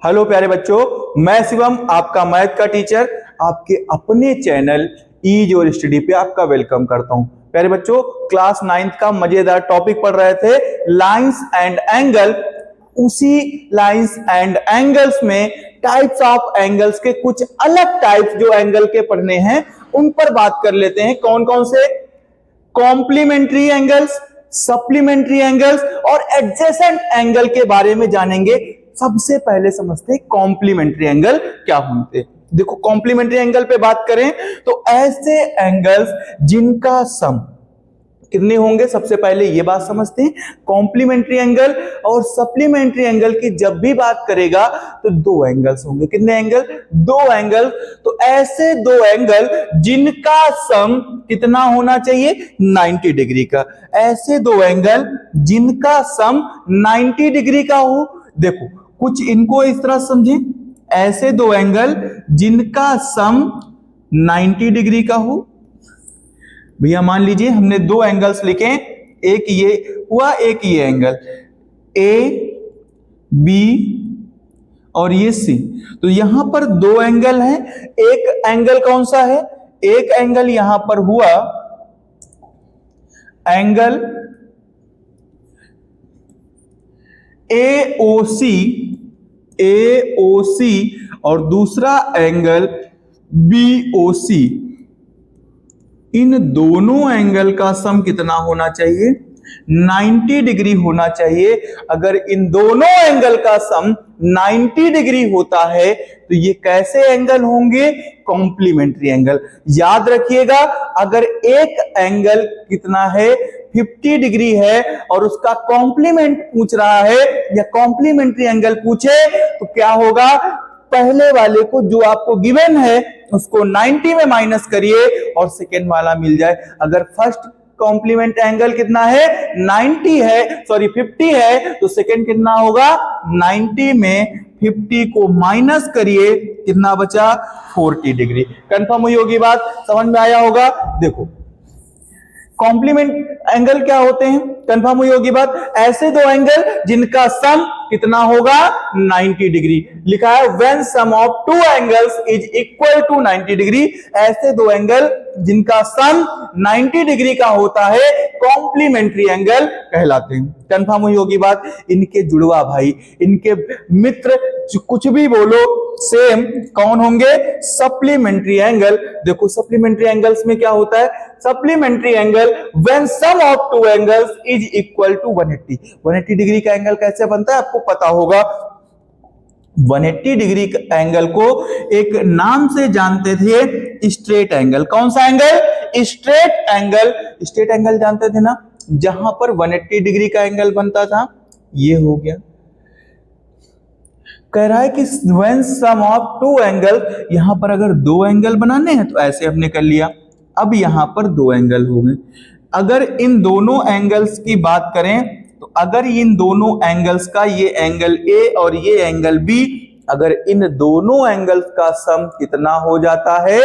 Hello प्यारे बच्चों, मैं शिवम आपका मैथ का टीचर आपके अपने चैनल ईज और स्टडी पे आपका वेलकम करता हूं। प्यारे बच्चों, क्लास 9th का मजेदार टॉपिक पढ़ रहे थे लाइंस एंड एंगल। उसी लाइंस एंड एंगल्स में टाइप्स ऑफ एंगल्स के कुछ अलग टाइप्स जो एंगल के पढ़ने हैं उन पर बात कर लेते हैं। कौन कौन से? कॉम्प्लीमेंट्री एंगल्स, सप्लीमेंट्री एंगल्स और एडजेसेंट एंगल के बारे में जानेंगे। सबसे पहले समझते हैं कॉम्प्लीमेंट्री एंगल क्या होते हैं। देखो, कॉम्प्लीमेंट्री एंगल पे बात करें तो ऐसे एंगल्स जिनका सम कितने होंगे, सबसे पहले ये बात समझते हैं। कॉम्प्लीमेंट्री एंगल और सप्लीमेंट्री एंगल की जब भी बात करेगा तो दो एंगल्स होंगे। कितने एंगल? दो एंगल। तो ऐसे दो एंगल जिनका सम कितना होना चाहिए? 90 डिग्री का। ऐसे दो एंगल जिनका सम 90 डिग्री का हो। देखो, कुछ इनको इस तरह समझे, ऐसे दो एंगल जिनका सम 90 डिग्री का हो। भैया मान लीजिए हमने दो एंगल्स लिखे, एक ये हुआ, एक ये एंगल ए बी और ये सी। तो यहां पर दो एंगल हैं। एक एंगल कौन सा है? एक एंगल यहां पर हुआ एंगल AOC, AOC और दूसरा एंगल BOC। इन दोनों एंगल का सम कितना होना चाहिए? 90 डिग्री होना चाहिए। अगर इन दोनों एंगल का सम 90 डिग्री होता है तो ये कैसे एंगल होंगे? Complementary angle. याद रखिएगा, अगर एक एंगल कितना है? 50 डिग्री है और उसका कॉम्प्लीमेंट पूछ रहा है या कॉम्प्लीमेंट्री एंगल पूछे तो क्या होगा? पहले वाले को जो आपको गिवन है उसको 90 में माइनस करिए और सेकेंड वाला मिल जाए। अगर फर्स्ट कॉम्प्लीमेंट एंगल कितना है? 90 है, सॉरी 50 है, तो सेकेंड कितना होगा? 90 में 50 को माइनस करिए, कितना बचा? 40 डिग्री। कंफर्म हुई होगी बात, समझ में आया होगा। देखो, कॉम्प्लीमेंट एंगल क्या होते हैं? कंफर्म हुई होगी बात। ऐसे दो एंगल जिनका सम कितना होगा? 90 डिग्री। लिखा है when sum of two angles is equal to 90 degree. ऐसे दो एंगल जिनका सम 90 डिग्री का होता है कॉम्प्लीमेंट्री एंगल कहलाते हैं। कंफर्म हुई होगी बात। इनके जुड़वा भाई, इनके मित्र, कुछ भी बोलो, सेम कौन होंगे? Supplementary angle. देखो, सप्लीमेंट्री एंगल्स में क्या होता है? Supplementary angle when sum of two angles is equal to 180। 180 degree का एंगल कैसे बनता है आपको पता होगा। 180 डिग्री एंगल को एक नाम से जानते थे, स्ट्रेट एंगल। कौन सा angle? Straight angle. Straight angle जानते थे ना, जहां पर 180 डिग्री का एंगल बनता था। ये हो गया। कह रहा है कि when sum of two angle, यहां पर अगर दो एंगल बनाने हैं तो ऐसे हमने कर लिया। अब यहां पर दो एंगल हो गए। अगर इन दोनों एंगल्स की बात करें तो अगर इन दोनों एंगल्स का, ये एंगल ए और ये एंगल बी, अगर इन दोनों एंगल्स का सम कितना हो जाता है?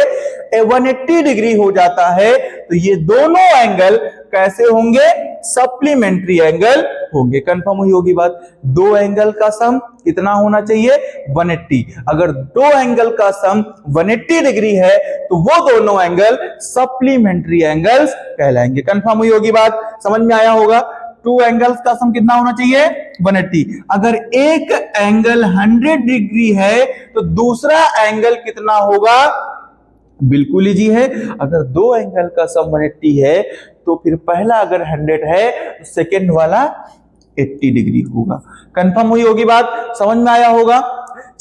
180 डिग्री हो जाता है, तो ये दोनों एंगल कैसे होंगे? सप्लीमेंट्री एंगल होंगे। कंफर्म हुई होगी बात। दो एंगल का सम कितना होना चाहिए? 180। अगर दो एंगल का सम 180 डिग्री है तो वो दोनों एंगल सप्लीमेंट्री एंगल्स कहलाएंगे। कंफर्म हुई होगी बात, समझ में आया होगा। टू एंगल्स का सम कितना होना चाहिए? 180। अगर एक एंगल 100 डिग्री है तो दूसरा एंगल कितना होगा? बिल्कुल इजी है। अगर दो एंगल का सम 180 है तो फिर पहला अगर 100 है तो सेकेंड वाला 80 डिग्री होगा। कंफर्म हुई होगी बात, समझ में आया होगा।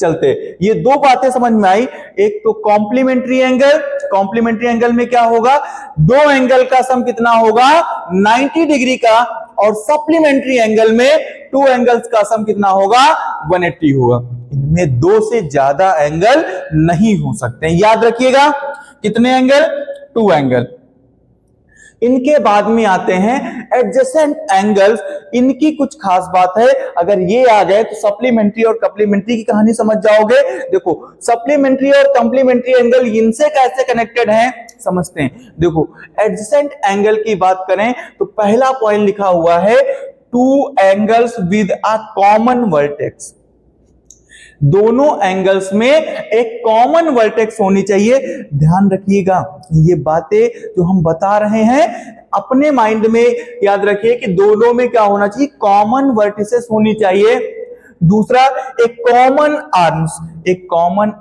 चलते, ये दो बातें समझ में आई। एक तो कॉम्प्लीमेंट्री एंगल, कॉम्प्लीमेंट्री एंगल में क्या होगा? दो एंगल का सम कितना होगा? 90 डिग्री का। और सप्लीमेंट्री एंगल में टू एंगल्स का सम कितना होगा? 180 होगा। इनमें दो से ज्यादा एंगल नहीं हो सकते, याद रखिएगा। कितने एंगल? To angle. इनके बाद में आते हैं एडजेसेंट एंगल्स। इनकी कुछ खास बात है, अगर ये आ जाए तो सप्लीमेंट्री और कम्प्लीमेंट्री की कहानी समझ जाओगे। देखो, सप्लीमेंट्री और कम्प्लीमेंट्री एंगल इनसे कैसे कनेक्टेड हैं समझते हैं। देखो, एडजेसेंट एंगल की बात करें तो पहला पॉइंट लिखा हुआ है to angles with a common vertex. दोनों एंगल्स में एक कॉमन वर्टेक्स होनी चाहिए। ध्यान रखिएगा, ये बातें जो हम बता रहे हैं अपने माइंड में याद रखिए कि दोनों में क्या होना चाहिए, कॉमन वर्टिसेस होनी चाहिए। दूसरा, एक कॉमन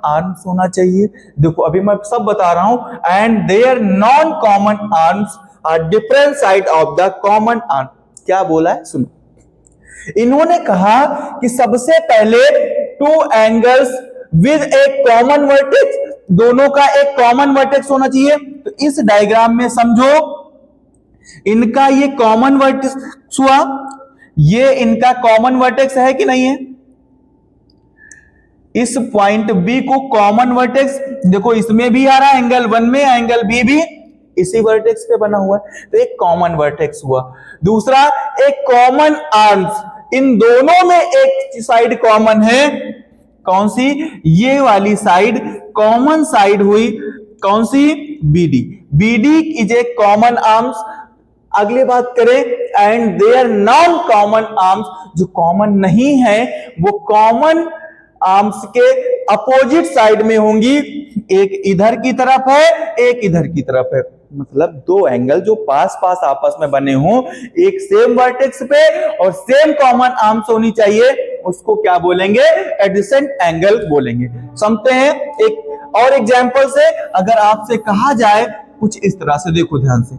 आर्म्स होना चाहिए। देखो अभी मैं सब बता रहा हूं, and there non common arms are different side of the common arm. क्या बोला है सुनो, इन्होंने कहा कि सबसे पहले टू एंगल्स विद एक कॉमन वर्टेक्स, दोनों का एक कॉमन वर्टेक्स होना चाहिए। तो इस डायग्राम में समझो, इनका ये कॉमन वर्टेक्स हुआ, ये इनका कॉमन वर्टेक्स है कि नहीं है। इस पॉइंट बी को कॉमन वर्टेक्स, देखो इसमें भी आ रहा है, एंगल 1 में एंगल बी भी इसी वर्टेक्स पे बना हुआ है, तो एक कॉमन वर्टेक्स हुआ। दूसरा, एक कॉमन आर्म्स, इन दोनों में एक साइड कॉमन है, कौन सी, ये वाली साइड कॉमन साइड हुई, कौन सी, BD. BD is a common arms. अगली बात करें, and there non common arms, जो कॉमन नहीं है वो कॉमन आर्म्स के अपोजिट साइड में होंगी, एक इधर की तरफ है एक इधर की तरफ है। मतलब दो एंगल जो पास पास आपस में बने हों, एक सेम वर्टेक्स पे और सेम कॉमन आर्म्स होनी चाहिए, उसको क्या बोलेंगे, एडजेसेंट एंगल बोलेंगे। समझते हैं एक और एग्जांपल से। अगर आपसे कहा जाए कुछ इस तरह से, देखो ध्यान से,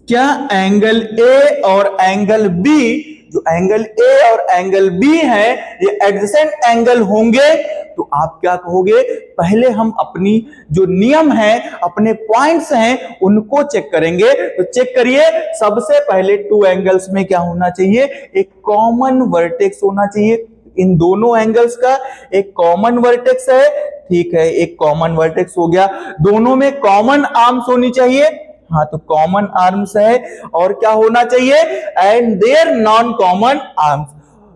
क्या एंगल ए और एंगल बी, जो एंगल ए और एंगल बी है ये एडजेसेंट एंगल होंगे। तो आप क्या कहोगे, पहले हम अपनी जो नियम है, अपने पॉइंट्स हैं, उनको चेक करेंगे। तो चेक करिए, सबसे पहले टू एंगल्स में क्या होना चाहिए, एक कॉमन वर्टेक्स होना चाहिए। इन दोनों एंगल्स का एक कॉमन वर्टेक्स है, ठीक है, एक कॉमन वर्टेक्स हो गया। दोनों में कॉमन आर्म्स होनी चाहिए, हाँ तो कॉमन आर्म्स है। और क्या होना चाहिए, and there non common arms,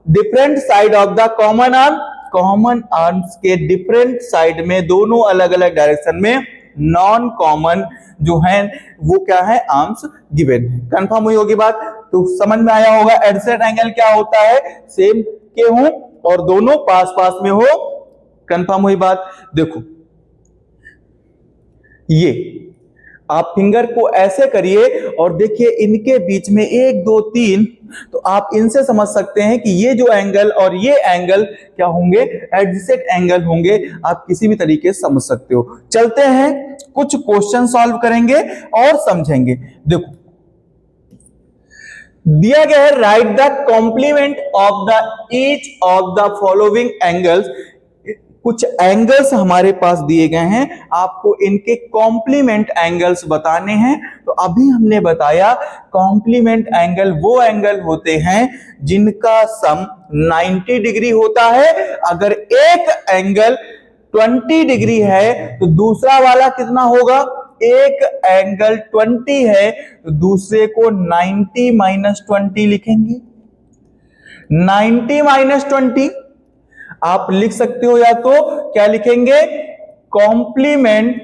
different side of the common arm, common arms के डिफरेंट साइड में, दोनों अलग अलग डायरेक्शन में नॉन कॉमन जो है वो क्या है, आर्म्स गिवन है। कंफर्म हुई होगी बात, तो समझ में आया होगा एडजेसेंट एंगल क्या होता है, सेम के हो और दोनों पास पास में हो। कंफर्म हुई बात। देखो ये आप फिंगर को ऐसे करिए और देखिए इनके बीच में 1 2 3, तो आप इनसे समझ सकते हैं कि ये जो एंगल और ये एंगल क्या होंगे, एडजेसेंट एंगल होंगे। आप किसी भी तरीके से समझ सकते हो। चलते हैं कुछ क्वेश्चन सॉल्व करेंगे और समझेंगे। देखो दिया गया है, write the complement of the each of the following angles. कुछ एंगल्स हमारे पास दिए गए हैं, आपको इनके कॉम्प्लीमेंट एंगल्स बताने हैं। तो अभी हमने बताया कॉम्प्लीमेंट एंगल वो एंगल होते हैं जिनका सम 90 डिग्री होता है। अगर एक एंगल 20 डिग्री है तो दूसरा वाला कितना होगा, एक एंगल 20 है तो दूसरे को 90 माइनस 20 लिखेंगे। 90 माइनस 20 आप लिख सकते हो, या तो क्या लिखेंगे, कॉम्प्लीमेंट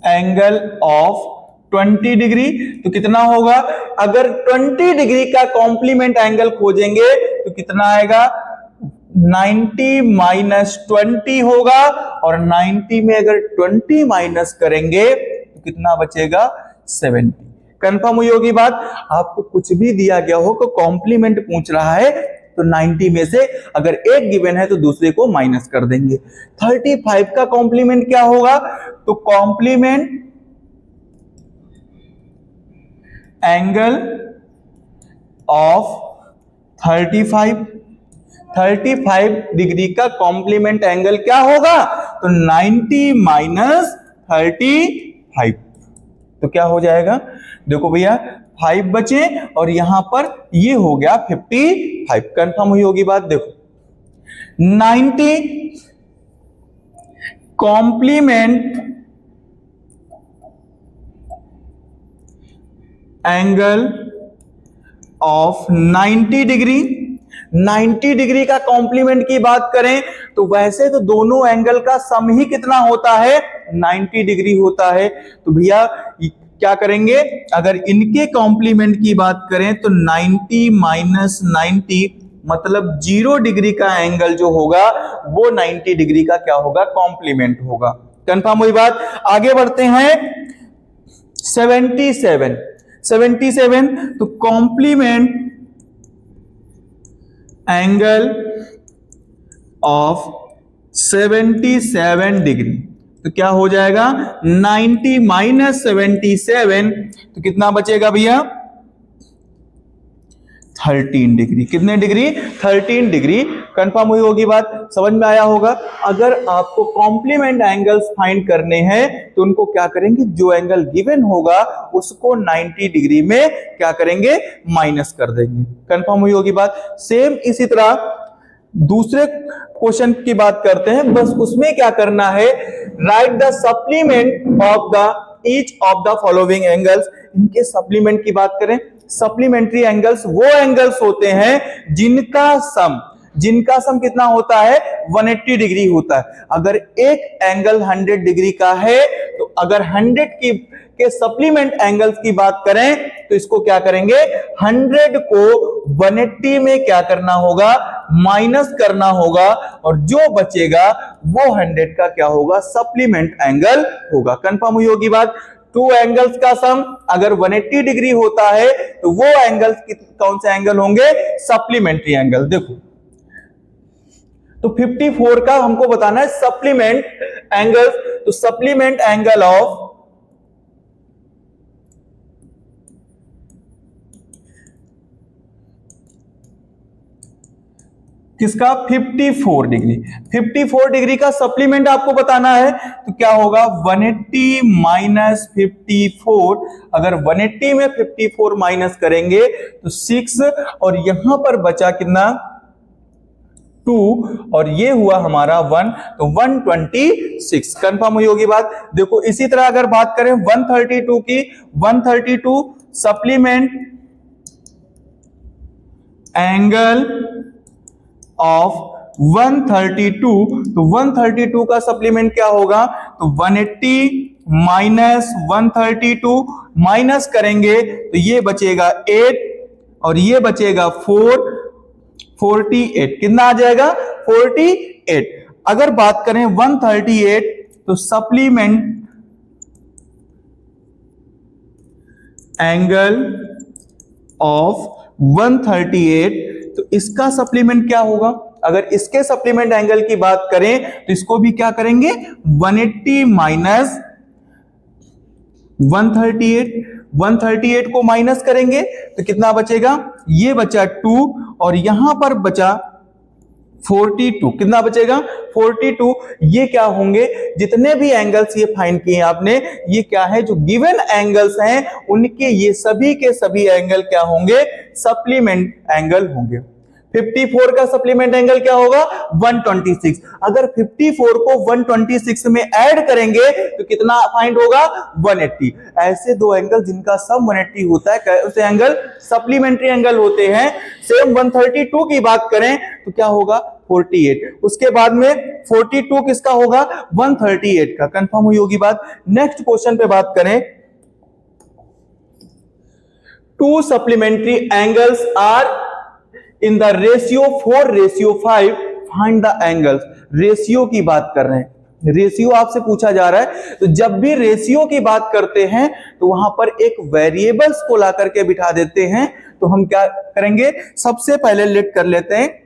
एंगल ऑफ 20 डिग्री। तो कितना होगा, अगर 20 डिग्री का कॉम्प्लीमेंट एंगल खोजेंगे तो कितना आएगा, 90 माइनस 20 होगा, और 90 में अगर 20 माइनस करेंगे तो कितना बचेगा, 70। कंफर्म हुई होगी बात। आपको कुछ भी दिया गया हो तो कॉम्प्लीमेंट पूछ रहा है तो 90 में से अगर एक गिवन है तो दूसरे को माइनस कर देंगे। 35 का कॉम्प्लीमेंट क्या होगा, तो कॉम्प्लीमेंट एंगल ऑफ 35 डिग्री का कॉम्प्लीमेंट एंगल क्या होगा, तो 90 माइनस 35। तो क्या हो जाएगा, देखो भैया 5 बचे और यहां पर ये हो गया 55। कंफर्म हुई होगी बात। देखो 90 complement angle of 90 degree, 90 degree का कॉम्प्लीमेंट की बात करें तो वैसे तो दोनों एंगल का सम ही कितना होता है, 90 डिग्री होता है। तो भैया क्या करेंगे, अगर इनके कॉम्प्लीमेंट की बात करें तो 90 माइनस 90 मतलब 0 डिग्री का एंगल जो होगा वो 90 डिग्री का क्या होगा, कॉम्प्लीमेंट होगा। कंफर्म हुई बात। आगे बढ़ते हैं 77 तो कॉम्प्लीमेंट एंगल ऑफ 77 डिग्री तो क्या हो जाएगा, 90 माइनस 77 तो कितना बचेगा भैया, 13 डिग्री। कितने डिग्री, 13 डिग्री। कंफर्म हुई होगी बात, समझ में आया होगा। अगर आपको कॉम्प्लीमेंट एंगल्स फाइंड करने हैं तो उनको क्या करेंगे, जो एंगल गिवन होगा उसको 90 डिग्री में क्या करेंगे, माइनस कर देंगे। कंफर्म हुई होगी बात। सेम इसी तरह दूसरे क्वेश्चन की बात करते हैं, बस उसमें क्या करना है, write the supplement of the each of the following angles. इनके सप्लीमेंट की बात करें, सप्लीमेंट्री एंगल्स वो एंगल्स होते हैं जिनका सम कितना होता है, 180 डिग्री होता है। अगर एक एंगल 100 डिग्री का है तो अगर 100 के सप्लीमेंट एंगल्स की बात करें तो इसको क्या करेंगे, 100 को 180 में क्या करना होगा, माइनस करना होगा और जो बचेगा वो 100 का क्या होगा, सप्लीमेंट एंगल होगा। कंफर्म हुई होगी बात। टू एंगल्स का सम अगर 180 डिग्री होता है तो वो एंगल्स कौन से एंगल होंगे, सप्लीमेंट्री एंगल। देखो तो 54 का हमको बताना है सप्लीमेंट एंगल्स, तो सप्लीमेंट एंगल ऑफ किसका, 54 डिग्री। 54 डिग्री का सप्लीमेंट आपको बताना है तो क्या होगा, 180 माइनस 54। अगर 180 में 54 माइनस करेंगे तो 6 और यहां पर बचा कितना, 2 और ये हुआ हमारा 1 तो 126। कंफर्म हुई होगी बात। देखो इसी तरह अगर बात करें 132 की, 132 सप्लीमेंट एंगल ऑफ 132 तो 132 का सप्लीमेंट क्या होगा, तो 180 माइनस 132 माइनस करेंगे तो ये बचेगा 8 और ये बचेगा 48। कितना आ जाएगा, 48। अगर बात करें 138 तो सप्लीमेंट एंगल ऑफ 138 तो इसका सप्लीमेंट क्या होगा, अगर इसके सप्लीमेंट एंगल की बात करें तो इसको भी क्या करेंगे, 180 माइनस 138 को माइनस करेंगे तो कितना बचेगा, ये बचा 2 और यहां पर बचा 42। कितना बचेगा, 42। ये क्या होंगे, जितने भी एंगल्स ये फाइंड किए आपने, ये क्या है, जो गिवन एंगल्स हैं उनके ये सभी के सभी एंगल क्या होंगे, सप्लीमेंट एंगल होंगे। 54 का सप्लीमेंट एंगल क्या होगा, 126। अगर 54 को 126 में ऐड करेंगे तो कितना फाइंड होगा, 180। ऐसे दो एंगल जिनका सम 180 होता है उसे एंगल सप्लीमेंट्री एंगल होते हैं। सेम 132 की बात करें तो क्या होगा, 48। उसके बाद में 42 किसका होगा, 138 का। कंफर्म हुई होगी बात। नेक्स्ट क्वेश्चन पे बात करें, two supplementary angles are in the ratio 4:5 find the angles. Ratio की बात कर रहे हैं, रेशियो आपसे पूछा जा रहा है। तो जब भी रेशियो की बात करते हैं तो वहां पर एक वेरिएबल्स को ला करके बिठा देते हैं। तो हम क्या करेंगे, सबसे पहले लेट कर लेते हैं,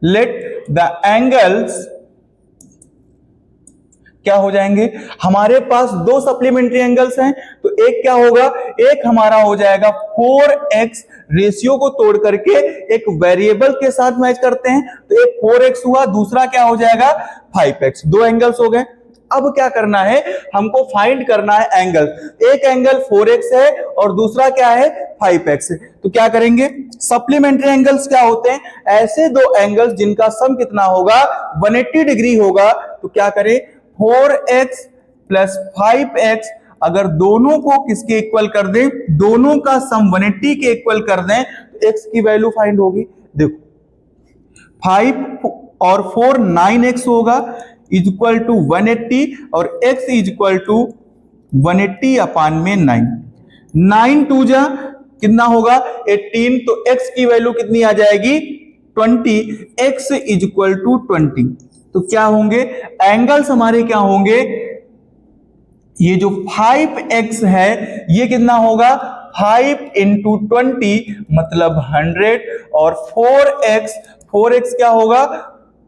लेट द एंगल्स क्या हो जाएंगे, हमारे पास दो सप्लीमेंट्री एंगल्स हैं तो एक क्या होगा, एक हमारा हो जाएगा 4x। रेशियो को तोड़ करके एक वेरिएबल के साथ मैच करते हैं तो एक 4x हुआ, दूसरा क्या हो जाएगा 5x। दो एंगल्स हो गए। अब क्या करना है, हमको फाइंड करना है एंगल। एक एंगल 4x है और दूसरा क्या है 5x। तो क्या करेंगे, सप्लीमेंट्री एंगल्स क्या होते हैं, ऐसे दो एंगल्स जिनका सम कितना होगा, 180 डिग्री होगा। तो क्या करें, 4x प्लस 5x अगर दोनों को किसके इक्वल कर दें, दोनों का सम 180 के इक्वल कर दें तो x की वैल्यू फाइंड होगी। देखो 5 और 4 9x होगा इक्वल टू 180 और x इक्वल टू 180 अपान में 9। 9 टू जा कितना होगा 18, तो x की वैल्यू कितनी आ जाएगी 20, x इक्वल टू 20। तो क्या होंगे एंगल्स हमारे, क्या होंगे, ये जो 5x है ये कितना होगा 5 इंटू 20 मतलब 100 और 4x क्या होगा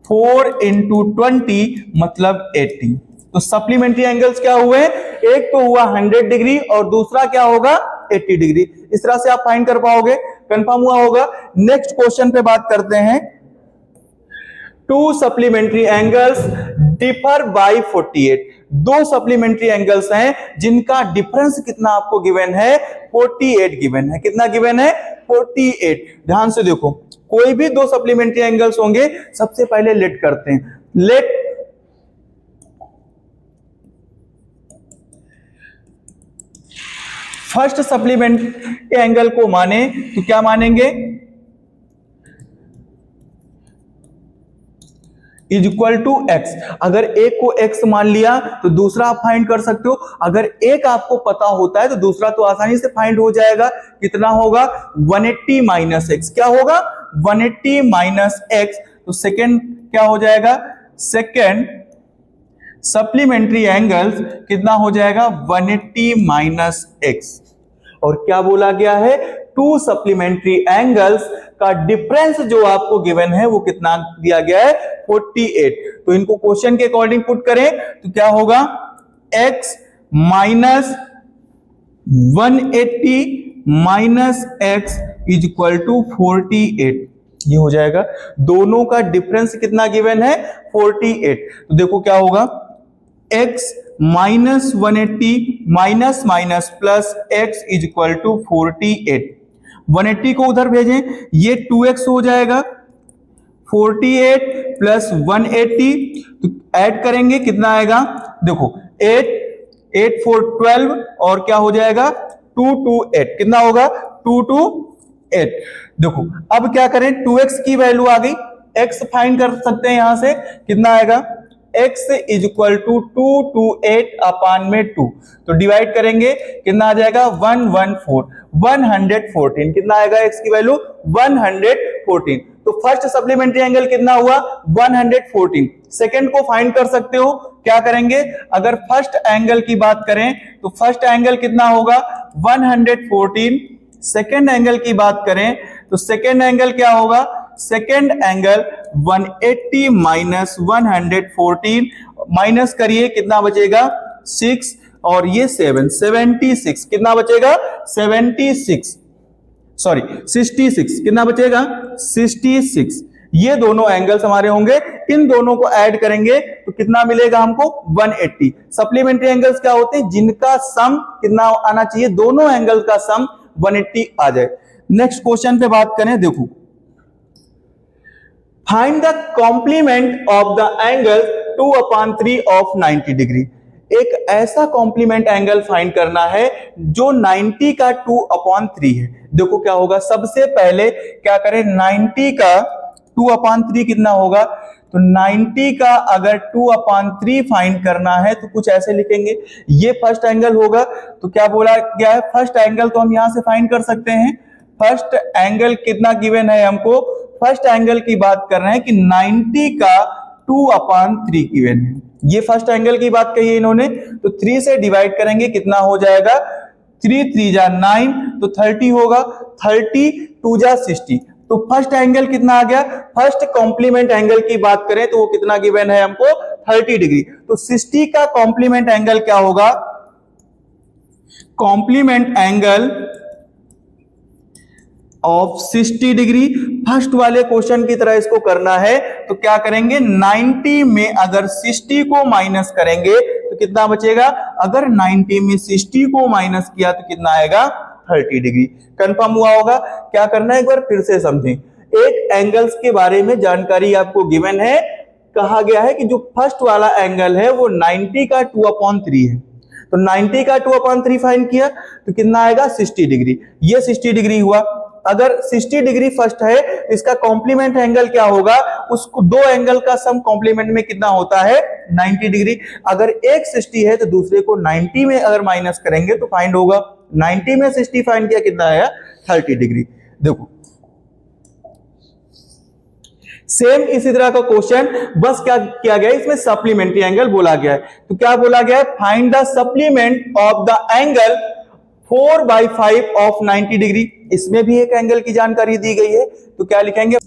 4 इंटू 20 मतलब 80। तो सप्लीमेंट्री एंगल्स क्या हुए, एक तो हुआ 100 डिग्री और दूसरा क्या होगा 80 डिग्री। इस तरह से आप फाइंड कर पाओगे, कंफर्म हुआ होगा। नेक्स्ट क्वेश्चन पे बात करते हैं। To supplementary angles differ by 48। दो सप्लीमेंट्री एंगल्स हैं जिनका डिफरेंस कितना आपको गिवन है 48 गिवन है। कितना गिवन है 48। ध्यान से देखो, कोई भी दो सप्लीमेंट्री एंगल्स होंगे, सबसे पहले लेट करते हैं। लेट फर्स्ट सप्लीमेंट्री एंगल को माने तो क्या मानेंगे इज इक्वल टू एक्स। अगर एक को एक्स मान लिया तो दूसरा आप फाइंड कर सकते हो। अगर एक आपको पता होता है तो दूसरा तो आसानी से फाइंड हो जाएगा। कितना होगा 180 माइनस एक्स। क्या होगा 180 माइनस एक्स। तो सेकेंड क्या हो जाएगा, सेकेंड सप्लीमेंट्री एंगल्स कितना हो जाएगा 180 माइनस एक्स। और क्या बोला गया है, टू सप्लीमेंट्री एंगल्स का डिफरेंस जो आपको गिवन है वो कितना दिया गया है 48। तो इनको क्वेश्चन के अकॉर्डिंग पुट करें तो क्या होगा x minus 180 minus x is equal to 48। ये हो जाएगा, दोनों का डिफरेंस कितना गिवन है 48। तो देखो क्या होगा x minus 180 minus minus plus x is equal to 48। 180 को उधर भेजें, ये 2x हो जाएगा 48 प्लस 180। तो ऐड करेंगे कितना आएगा, देखो 8 8 4 12 और क्या हो जाएगा 2 2 8। कितना होगा 2 2 8। देखो अब क्या करें, 2x की वैल्यू आ गई, x फाइंड कर सकते हैं यहां से। कितना आएगा x इज इक्वल टू 228 अपान में 2। तो डिवाइड करेंगे कितना आ जाएगा 114। कितना आएगा x की वैल्यू 114। तो फर्स्ट सप्लीमेंट्री एंगल कितना हुआ 114। सेकंड को फाइंड कर सकते हो, क्या करेंगे, अगर फर्स्ट एंगल की बात करें तो फर्स्ट एंगल कितना होगा 114। सेकंड एंगल की बात करें तो सेकंड एंगल क्या होगा, सेकेंड एंगल 180 माइनस 114 माइनस करिए कितना बचेगा 6 और ये 7 76। कितना बचेगा 76, सॉरी 66। कितना बचेगा 66। ये दोनों एंगल्स हमारे होंगे, इन दोनों को ऐड करेंगे तो कितना मिलेगा हमको 180। सप्लीमेंट्री एंगल्स क्या होते हैं, जिनका सम कितना आना चाहिए, दोनों एंगल का सम 180 आ जाए। नेक्स्ट क्वेश्चन पे बात करें, देखो find the complement of the angle 2/3 of 90 degree. एक ऐसा कॉम्प्लीमेंट एंगल फाइंड करना है जो 90 का 2/3 है। देखो क्या होगा, सबसे पहले क्या करें, 90 का 2/3 कितना होगा, तो 90 का अगर 2/3 फाइंड करना है तो कुछ ऐसे लिखेंगे, ये फर्स्ट एंगल होगा। तो क्या बोला गया है, फर्स्ट एंगल तो हम यहां से फाइंड कर सकते हैं। फर्स्ट एंगल कितना गिवन है हमको, फर्स्ट एंगल की बात कर रहे हैं कि 90 का 2/3 गिवन है। ये फर्स्ट एंगल की बात कही है इन्होंने, तो 3 से डिवाइड करेंगे कितना हो जाएगा 3 3 जा 9 तो 30 होगा, 30 2 जा 60। तो फर्स्ट एंगल कितना आ गया, फर्स्ट कॉम्प्लीमेंट एंगल की बात करें तो वो कितना गिवन है हमको 30 डिग्री। तो 60 का कॉम्प्लीमेंट एंगल क्या होगा, complement angle of 60 degree. First वाले क्वेश्चन की तरह इसको करना है तो क्या करेंगे, 90 में अगर 60 को माइनस करेंगे तो कितना बचेगा, अगर 90 में 60 को माइनस किया तो कितना आएगा 30 डिग्री। कंफर्म हुआ होगा। क्या करना है एक बार फिर से समझें। एक एंगल्स के बारे में जानकारी आपको गिवन है, कहा गया है कि जो फर्स्ट वाला एंगल है वो 90 का 2/3 है। तो 90 का 2/3 फाइंड किया तो कितना आएगा 60 डिग्री। ये 60 डिग्री हुआ। अगर 60 डिग्री फर्स्ट है तो इसका कॉम्प्लीमेंट एंगल क्या होगा, उसको दो एंगल का सम कॉम्प्लीमेंट में कितना होता है 90 डिग्री। अगर एक 60 है तो दूसरे को 90 में अगर माइनस करेंगे तो फाइंड होगा, 90 में 60 फाइंड किया कितना आया 30 डिग्री। देखो सेम इसी तरह का क्वेश्चन, बस क्या किया गया इसमें सप्लीमेंट्री एंगल बोला गया है। तो क्या बोला गया है, find the supplement of the angle 4/5 of 90 degree. इसमें भी एक एंगल की जानकारी दी गई है, तो क्या लिखेंगे,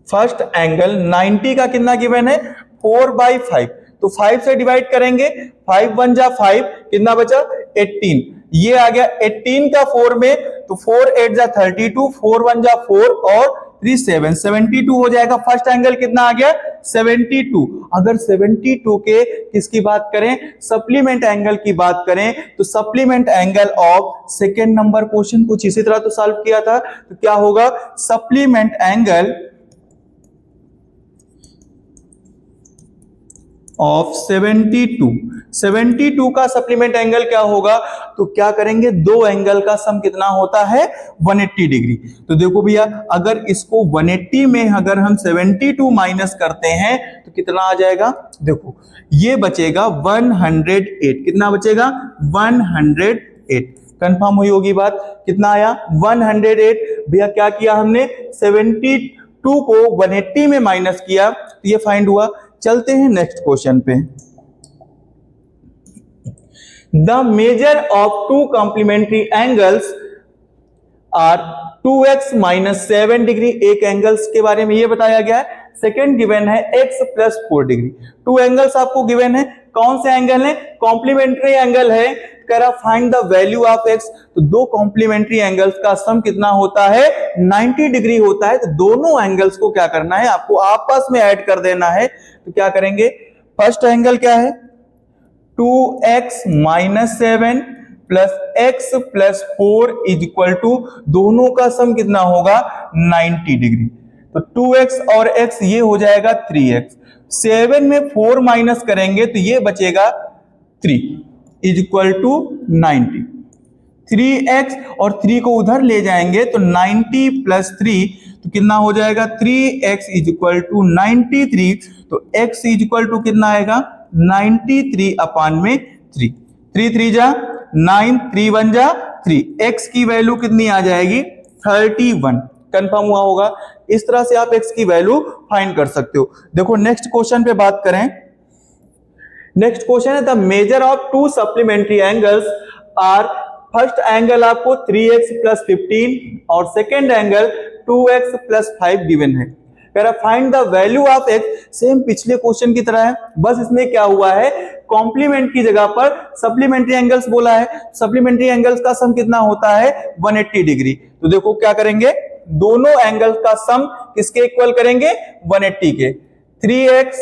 फर्स्ट एंगल 90 का कितना गिवन है 4/5, तो 5 से डिवाइड करेंगे, 5 1 जा 5, कितना बचा 18, ये आ गया 18 का 4 में, तो 4 8 जा 32, 4 1 जा 4 और 3 7 72 हो जाएगा। फर्स्ट एंगल कितना आ गया 72। अगर 72 के किसकी बात करें, सप्लीमेंट एंगल की बात करें, तो supplement angle of second number question कुछ इसी तरह तो सॉल्व किया था, तो क्या होगा सप्लीमेंट एंगल ऑफ 72 का सप्लीमेंट एंगल क्या होगा, तो क्या करेंगे, दो एंगल का सम कितना होता है 180 डिग्री। तो देखो भैया अगर इसको 180 में अगर हम 72 माइनस करते हैं तो कितना आ जाएगा, देखो ये बचेगा 108, कितना बचेगा 108। कंफर्म हुई होगी बात, कितना आया 108। भैया क्या किया हमने 72 को 180 में माइनस किया तो ये फाइंड हुआ। चलते हैं नेक्स्ट क्वेश्चन पे। The measure of two complementary angles are 2x - 7 degree. एक एंगल्स के बारे में ये बताया गया है, सेकेंड गिवन है x + 4 डिग्री। टू एंगल्स आपको गिवन है, कौन से एंगल है, कॉम्प्लीमेंट्री एंगल है। कह रहा find the value of x, तो दो कॉम्प्लीमेंट्री एंगल्स का सम कितना होता है 90 डिग्री होता है। तो दोनों एंगल्स को क्या करना है, आपको आपस में ऐड कर देना है। तो क्या करेंगे, फर्स्ट एंगल क्या है 2x - 7 प्लस x + 4 = दोनों का सम कितना होगा 90 डिग्री। तो 2x और x ये हो जाएगा 3x, 7 में 4 माइनस करेंगे तो ये बचेगा 3 = 90। 3x और 3 को उधर ले जाएंगे तो 90 + 3 तो कितना हो जाएगा 3x = 93। तो x = कितना आएगा 93/3। 3 3 जा 9, 3 1 जा 3, x की वैल्यू कितनी आ जाएगी 31। कंफर्म हुआ होगा। इस तरह से आप x की वैल्यू फाइंड कर सकते हो। देखो नेक्स्ट क्वेश्चन पे बात करें। नेक्स्ट क्वेश्चन है the measure of two supplementary angles are, first angle आपको 3x + 15 और सेकेंड एंगल 2x + 5 गिवन है। कह रहा find the value of x। Same पिछले क्वेश्चन की तरह है, बस इसमें क्या हुआ है कॉम्प्लीमेंट की जगह पर सप्लीमेंट्री एंगल्स बोला है। सप्लीमेंट्री एंगल्स का सम कितना होता है 180 डिग्री। तो देखो क्या करेंगे, दोनों एंगल्स का सम किसके इक्वल करेंगे 180 के। 3x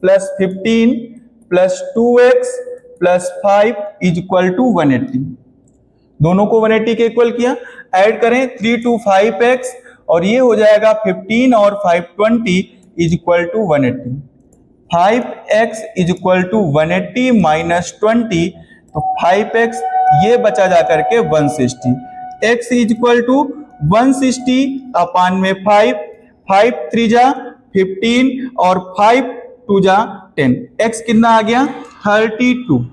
+ 15 + 2x + 5 = 180। दोनों को 180 के इक्वल किया, ऐड करें 3 2 5x और ये हो जाएगा 15 और 5 20 = 180। 5x = 180 - 20, तो 5x ये बचा जाकर के 160। x = 160/5, 5 3 जा 15 और 5 2 जा 10, x कितना आ गया 32।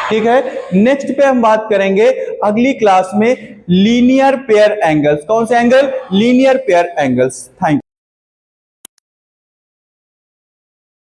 ठीक है, नेक्स्ट पे हम बात करेंगे अगली क्लास में लीनियर पेयर एंगल्स। कौन से angle, linear pair angles. Thank you.